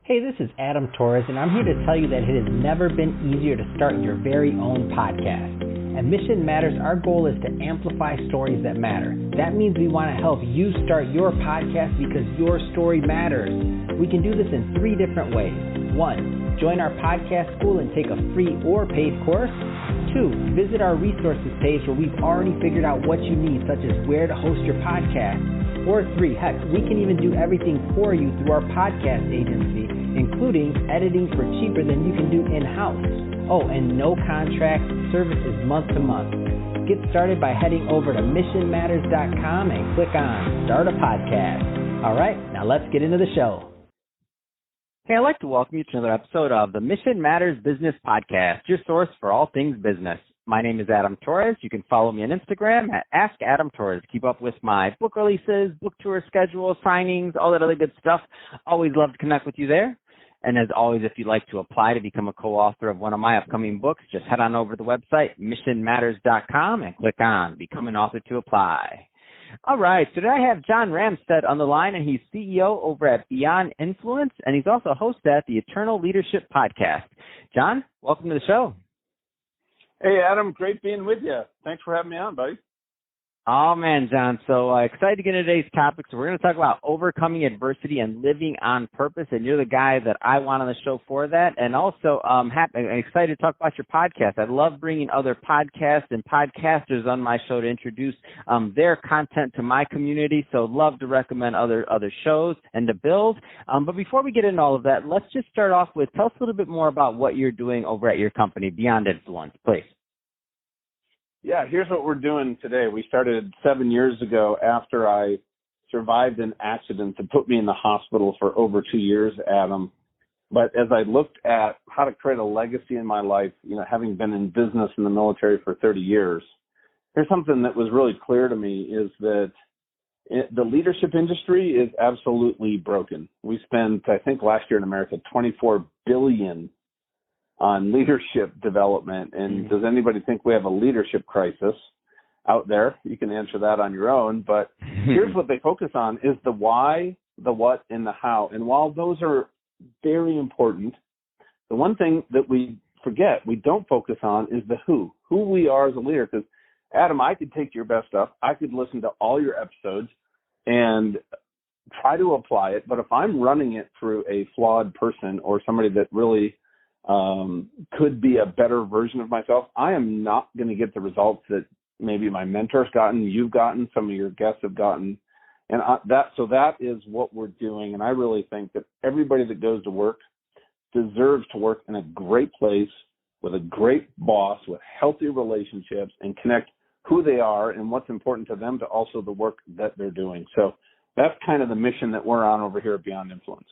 Hey, this is Adam Torres, and I'm here to tell you that it has never been easier to start your very own podcast. At Mission Matters, our goal is to amplify stories that matter. That means we want to help you start your podcast because your story matters. We can do this in 3 different ways. 1, join our podcast school and take a free or paid course. 2, visit our resources page where we've already figured out what you need, such as where to host your podcast. Or 3, heck, we can even do everything for you through our podcast agency, including editing for cheaper than you can do in-house. Oh, and no contract, service is month to month. Get started by heading over to missionmatters.com and click on Start a Podcast. All right, now let's get into the show. Hey, I'd like to welcome you to another episode of the Mission Matters Business Podcast, your source for all things business. My name is Adam Torres. You can follow me on Instagram at AskAdamTorres. Keep up with my book releases, book tour schedule, signings, all that other good stuff. Always love to connect with you there. And as always, if you'd like to apply to become a co-author of one of my upcoming books, just head on over to the website, missionmatters.com, and click on Become an Author to apply. All right, so today I have John Ramstead on the line, and he's CEO over at Beyond Influence, and he's also host at the Eternal Leadership Podcast. John, welcome to the show. Hey, Adam, great being with you. Thanks for having me on, buddy. Oh, man, John. So excited to get into today's topic. So we're going to talk about overcoming adversity and living on purpose. And you're the guy that I want on the show for that. And also, I'm excited to talk about your podcast. I love bringing other podcasts and podcasters on my show to introduce their content to my community. So love to recommend other shows and to build. But before we get into all of that, let's just start off with, tell us a little bit more about what you're doing over at your company, Beyond Influence, please. Yeah, here's what we're doing today. We started 7 years ago after I survived an accident that put me in the hospital for over 2 years, Adam. But as I looked at how to create a legacy in my life, having been in business in the military for 30 years, here's something that was really clear to me is that the leadership industry is absolutely broken. We spent, I think last year in America, $24 billion on leadership development. And does anybody think we have a leadership crisis out there? You can answer that on your own. But here's what they focus on is the why, the what, and the how. And while those are very important, the one thing that we forget, we don't focus on is the who we are as a leader. Because, Adam, I could take your best stuff. I could listen to all your episodes and try to apply it. But if I'm running it through a flawed person or somebody that really could be a better version of myself, I am not going to get the results that maybe my mentor's gotten, you've gotten, some of your guests have gotten. And that is what we're doing. And I really think that everybody that goes to work deserves to work in a great place with a great boss, with healthy relationships, and connect who they are and what's important to them to also the work that they're doing. So that's kind of the mission that we're on over here at Beyond Influence.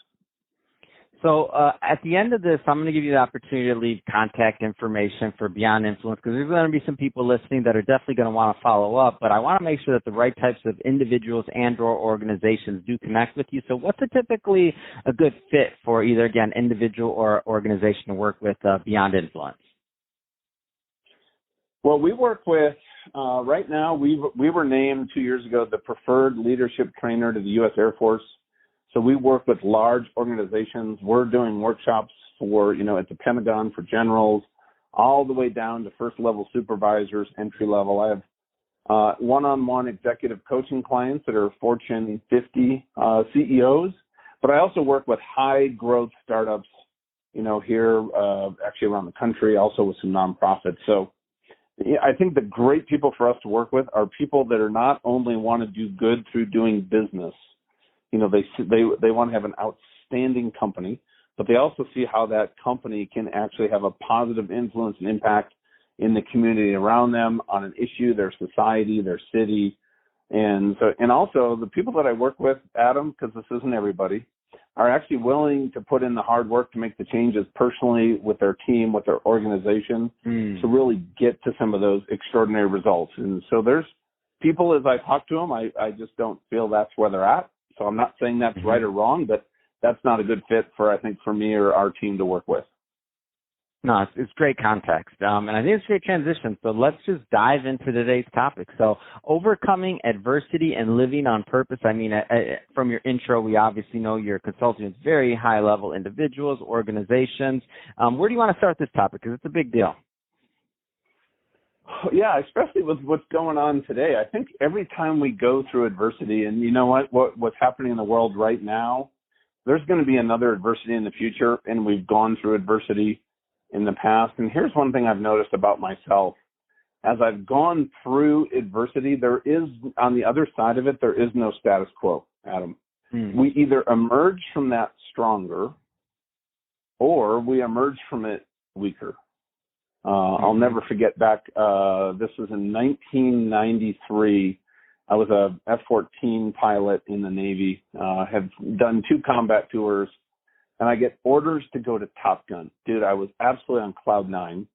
So at the end of this, I'm going to give you the opportunity to leave contact information for Beyond Influence because there's going to be some people listening that are definitely going to want to follow up, but I want to make sure that the right types of individuals and or organizations do connect with you. So what's typically a good fit for either, again, individual or organization to work with Beyond Influence? Well, we work with, right now, we were named 2 years ago the preferred leadership trainer to the U.S. Air Force. So we work with large organizations. We're doing workshops for, at the Pentagon for generals, all the way down to first-level supervisors, entry-level. I have one-on-one executive coaching clients that are Fortune 50 CEOs, but I also work with high-growth startups, here actually around the country, also with some nonprofits. So I think the great people for us to work with are people that are not only want to do good through doing business. They want to have an outstanding company, but they also see how that company can actually have a positive influence and impact in the community around them on an issue, their society, their city. And also the people that I work with, Adam, because this isn't everybody, are actually willing to put in the hard work to make the changes personally with their team, with their organization to really get to some of those extraordinary results. And so there's people, as I talk to them, I just don't feel that's where they're at. So I'm not saying that's right or wrong, but that's not a good fit for me or our team to work with. No, it's great context, and I think it's a great transition. So let's just dive into today's topic. So overcoming adversity and living on purpose. I mean, from your intro, we obviously know you're consulting with very high-level individuals, organizations. Where do you want to start this topic? Because it's a big deal. Yeah, especially with what's going on today. I think every time we go through adversity, and you know what's happening in the world right now, there's going to be another adversity in the future, and we've gone through adversity in the past. And here's one thing I've noticed about myself. As I've gone through adversity, there is, on the other side of it, there is no status quo, Adam. We either emerge from that stronger or we emerge from it weaker. I'll never forget back, this was in 1993. I was a F-14 pilot in the Navy, have done 2 combat tours, and I get orders to go to Top Gun. Dude, I was absolutely on cloud 9.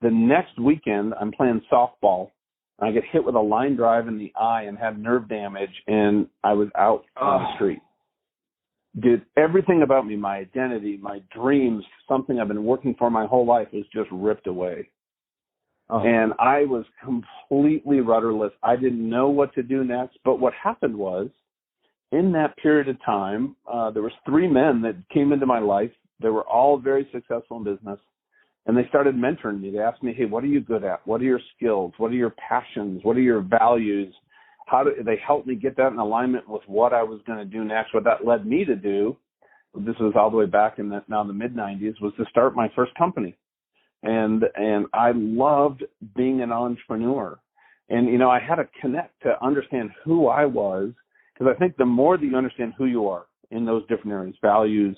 The next weekend, I'm playing softball, and I get hit with a line drive in the eye and have nerve damage, and I was out on the street. Dude, everything about me, my identity, my dreams, something I've been working for my whole life was just ripped away. And I was completely rudderless. I didn't know what to do next. But what happened was, in that period of time, there was 3 men that came into my life. They were all very successful in business. And they started mentoring me. They asked me, hey, what are you good at? What are your skills? What are your passions? What are your values? They helped me get that in alignment with what I was going to do next. What that led me to do, this was all the way back in the mid-90s, was to start my first company. And I loved being an entrepreneur. And, you know, I had to connect to understand who I was, because I think the more that you understand who you are in those different areas, values,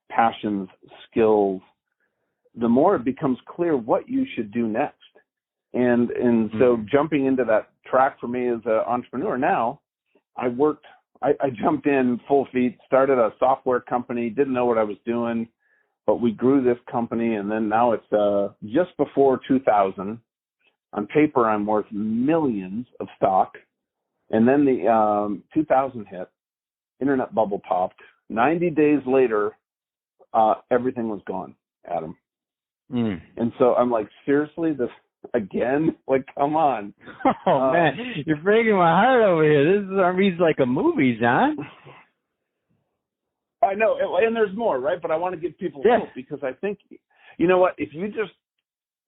passions, skills, the more it becomes clear what you should do next. And so jumping into that track for me as an entrepreneur now, I jumped in full feet, started a software company, didn't know what I was doing, but we grew this company, and then now it's just before 2000. On paper, I'm worth millions of stock. And then the 2000 hit, internet bubble popped. 90 days later, everything was gone, Adam. And so I'm like, seriously, this again? Like, come on. Oh, man, you're breaking my heart over here. This reads like a movie, John. I know, and there's more, right? But I want to give people hope, because I think, you know what, if you just,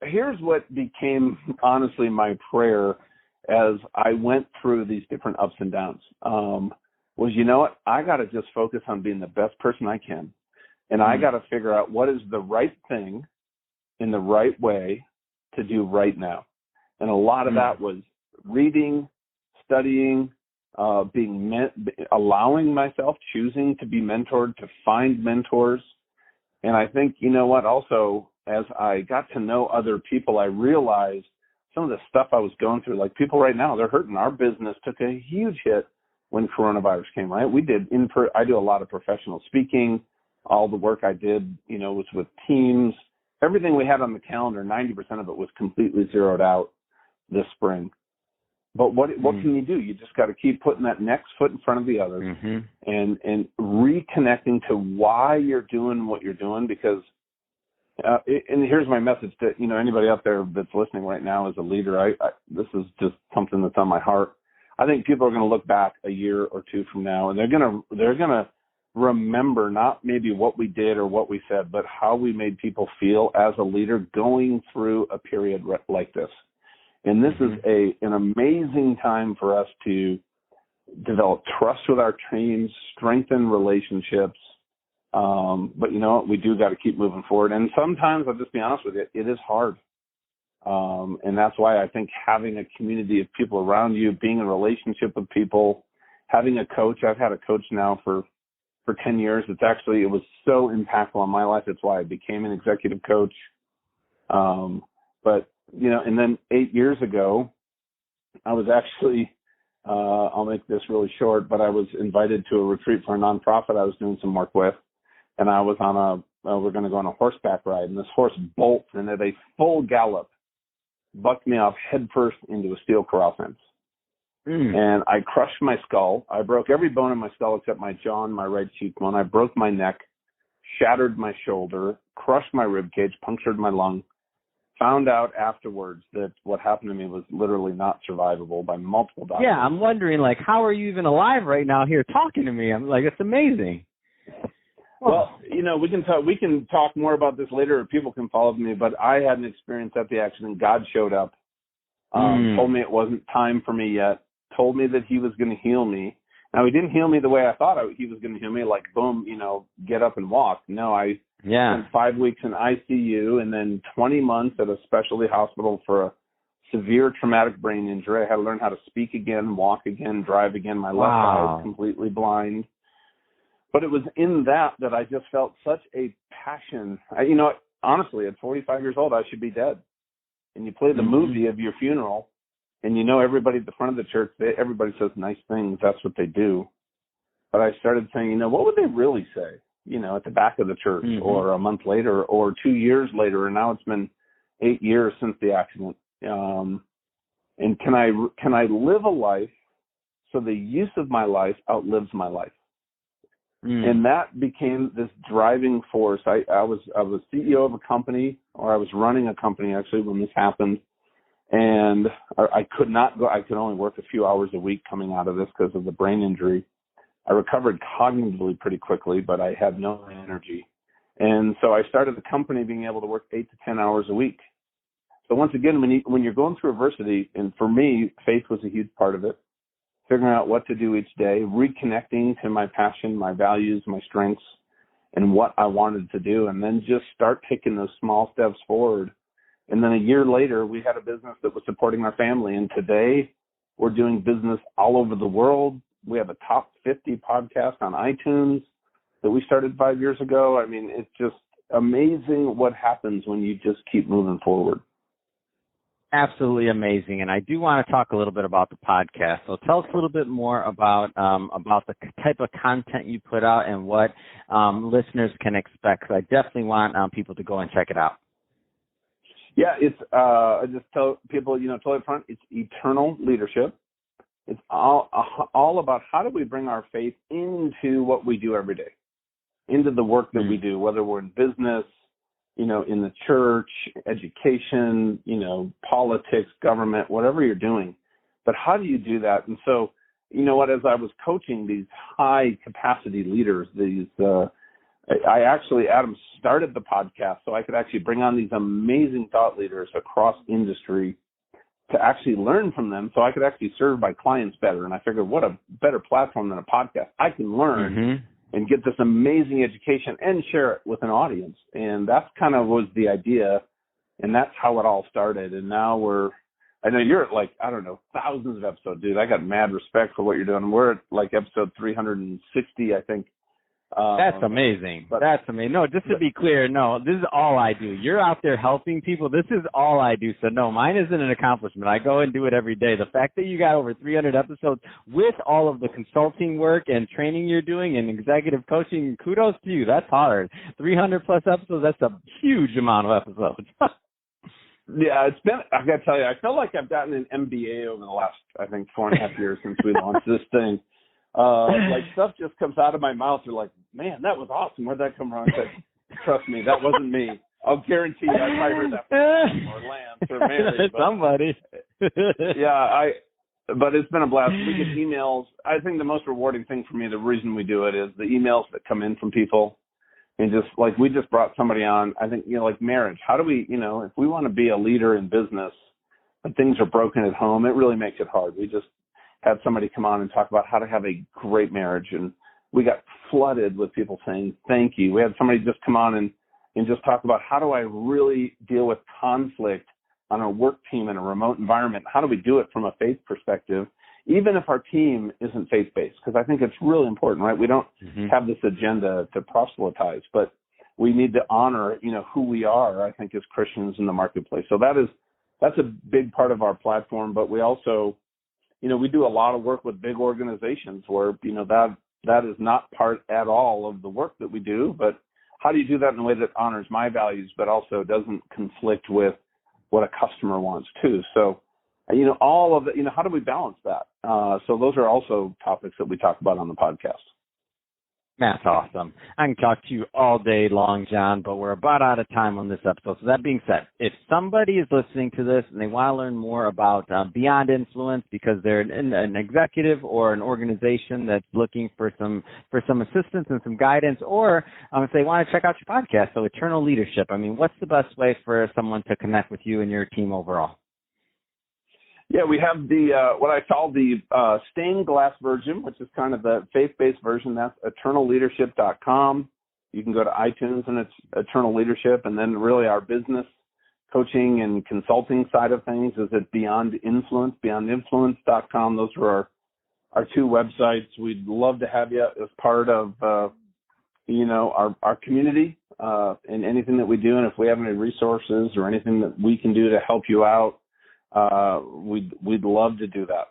here's what became, honestly, my prayer as I went through these different ups and downs, was, you know what, I got to just focus on being the best person I can. And I got to figure out what is the right thing in the right way to do right now. And a lot of that was reading, studying, allowing myself, choosing to be mentored, to find mentors. And I think, you know what, also, as I got to know other people, I realized some of the stuff I was going through, like people right now, they're hurting. Our business took a huge hit when coronavirus came, right? I do a lot of professional speaking. All the work I did, you know, was with teams. Everything we had on the calendar, 90% of it was completely zeroed out this spring. But what can you do? You just got to keep putting that next foot in front of the others and reconnecting to why you're doing what you're doing. Because, and here's my message to, you know, anybody out there that's listening right now as a leader. This is just something that's on my heart. I think people are going to look back a year or two from now, and they're going to remember not maybe what we did or what we said, but how we made people feel as a leader going through a period like this. And this is an amazing time for us to develop trust with our teams, strengthen relationships. But you know what? We do got to keep moving forward. And sometimes, I'll just be honest with you, it is hard. And that's why I think having a community of people around you, being in a relationship with people, having a coach. I've had a coach now for 10 years. It was so impactful on my life. That's why I became an executive coach. But, you know, and then 8 years ago, I was actually, I'll make this really short, but I was invited to a retreat for a nonprofit I was doing some work with. And I was we're going to go on a horseback ride. And this horse bolts, and at a full gallop, bucked me off headfirst into a steel corral fence. And I crushed my skull. I broke every bone in my skull except my jaw and my right cheekbone. I broke my neck, shattered my shoulder, crushed my rib cage, punctured my lung. Found out afterwards that what happened to me was literally not survivable by multiple doctors. Yeah, I'm wondering, like, how are you even alive right now here talking to me? I'm like, it's amazing. Well, we can talk more about this later, or people can follow me, but I had an experience at the accident. God showed up, told me it wasn't time for me yet, told me that he was going to heal me. Now, he didn't heal me the way I thought he was going to heal me, like, boom, get up and walk. No, I spent 5 weeks in ICU and then 20 months at a specialty hospital for a severe traumatic brain injury. I had to learn how to speak again, walk again, drive again. My left eye is completely blind. But it was in that I just felt such a passion. Honestly, at 45 years old, I should be dead. And you play the movie of your funeral, and everybody at the front of the church, everybody says nice things. That's what they do. But I started saying, what would they really say? At the back of the church, or a month later, or 2 years later, and now it's been 8 years since the accident. And can I live a life so the use of my life outlives my life? And that became this driving force. I was CEO of a company, or I was running a company actually when this happened, and I could not go. I could only work a few hours a week coming out of this because of the brain injury. I recovered cognitively pretty quickly, but I had no energy. And so I started the company being able to work 8 to 10 hours a week. So once again, when you're going through adversity, and for me, faith was a huge part of it, figuring out what to do each day, reconnecting to my passion, my values, my strengths, and what I wanted to do, and then just start taking those small steps forward. And then a year later, we had a business that was supporting our family, and today we're doing business all over the world. We have a top 50 podcast on iTunes that we started 5 years ago. I mean, it's just amazing what happens when you just keep moving forward. Absolutely amazing. And I do want to talk a little bit about the podcast. So tell us a little bit more about the type of content you put out and what listeners can expect. So I definitely want people to go and check it out. Yeah, it's I just tell people, totally up front, it's eternal leadership. It's all about how do we bring our faith into what we do every day, into the work that we do, whether we're in business, in the church, education, politics, government, whatever you're doing. But how do you do that? And so, as I was coaching these high capacity leaders, Adam started the podcast so I could actually bring on these amazing thought leaders across industry to actually learn from them so I could actually serve my clients better. And I figured, what a better platform than a podcast. I can learn and get this amazing education and share it with an audience. And that's kind of was the idea. And that's how it all started. And now I know you're at thousands of episodes, dude. I got mad respect for what you're doing. We're at episode 360, I think. That's amazing. That's amazing. No, just to be clear, no, this is all I do. You're out there helping people. This is all I do. So no, mine isn't an accomplishment. I go and do it every day. The fact that you got over 300 episodes with all of the consulting work and training you're doing and executive coaching, kudos to you. That's hard. 300 plus episodes, that's a huge amount of episodes. Yeah, I got to tell you, I feel like I've gotten an MBA over the last, I think, 4.5 years since we launched this thing. Stuff just comes out of my mouth. You're like, man, that was awesome. Where'd that come from? I said, trust me, that wasn't me. I'll guarantee you, I probably heard that from or Lance or Mary. Somebody. But it's been a blast. We get emails. I think the most rewarding thing for me, the reason we do it, is the emails that come in from people. And just like we just brought somebody on, I think, like marriage. How do we, if we want to be a leader in business, but things are broken at home, it really makes it hard. We just had somebody come on and talk about how to have a great marriage, and we got flooded with people saying thank you. We had somebody just come on and just talk about how do I really deal with conflict on a work team in a remote environment? How do we do it from a faith perspective, even if our team isn't faith-based? Because I think it's really important, right? We don't have this agenda to proselytize, but we need to honor, who we are, I think, as Christians in the marketplace. So that's a big part of our platform, but we also we do a lot of work with big organizations where, that is not part at all of the work that we do. But how do you do that in a way that honors my values, but also doesn't conflict with what a customer wants too? So, all of it, how do we balance that? So those are also topics that we talk about on the podcast. That's awesome. I can talk to you all day long, John, but we're about out of time on this episode. So that being said, if somebody is listening to this and they want to learn more about Beyond Influence because they're an executive or an organization that's looking for some assistance and some guidance, or if they want to check out your podcast, so Eternal Leadership, I mean, what's the best way for someone to connect with you and your team overall? Yeah, we have the what I call the stained glass version, which is kind of the faith-based version. That's eternalleadership.com. You can go to iTunes and it's Eternal Leadership. And then really our business coaching and consulting side of things is at Beyond Influence, beyondinfluence.com. Those are our two websites. We'd love to have you as part of, our community in anything that we do. And if we have any resources or anything that we can do to help you out, we'd love to do that.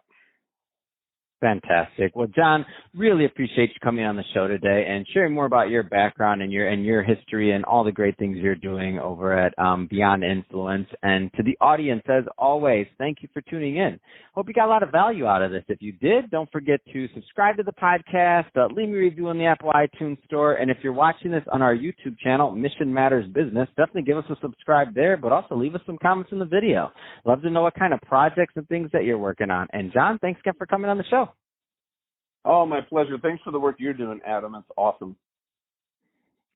Fantastic. Well, John, really appreciate you coming on the show today and sharing more about your background and your history and all the great things you're doing over at Beyond Influence. And to the audience, as always, thank you for tuning in. Hope you got a lot of value out of this. If you did, don't forget to subscribe to the podcast, leave me a review in the Apple iTunes store, and if you're watching this on our YouTube channel, Mission Matters Business, definitely give us a subscribe there, but also leave us some comments in the video. Love to know what kind of projects and things that you're working on. And John, thanks again for coming on the show. Oh, my pleasure. Thanks for the work you're doing, Adam. It's awesome.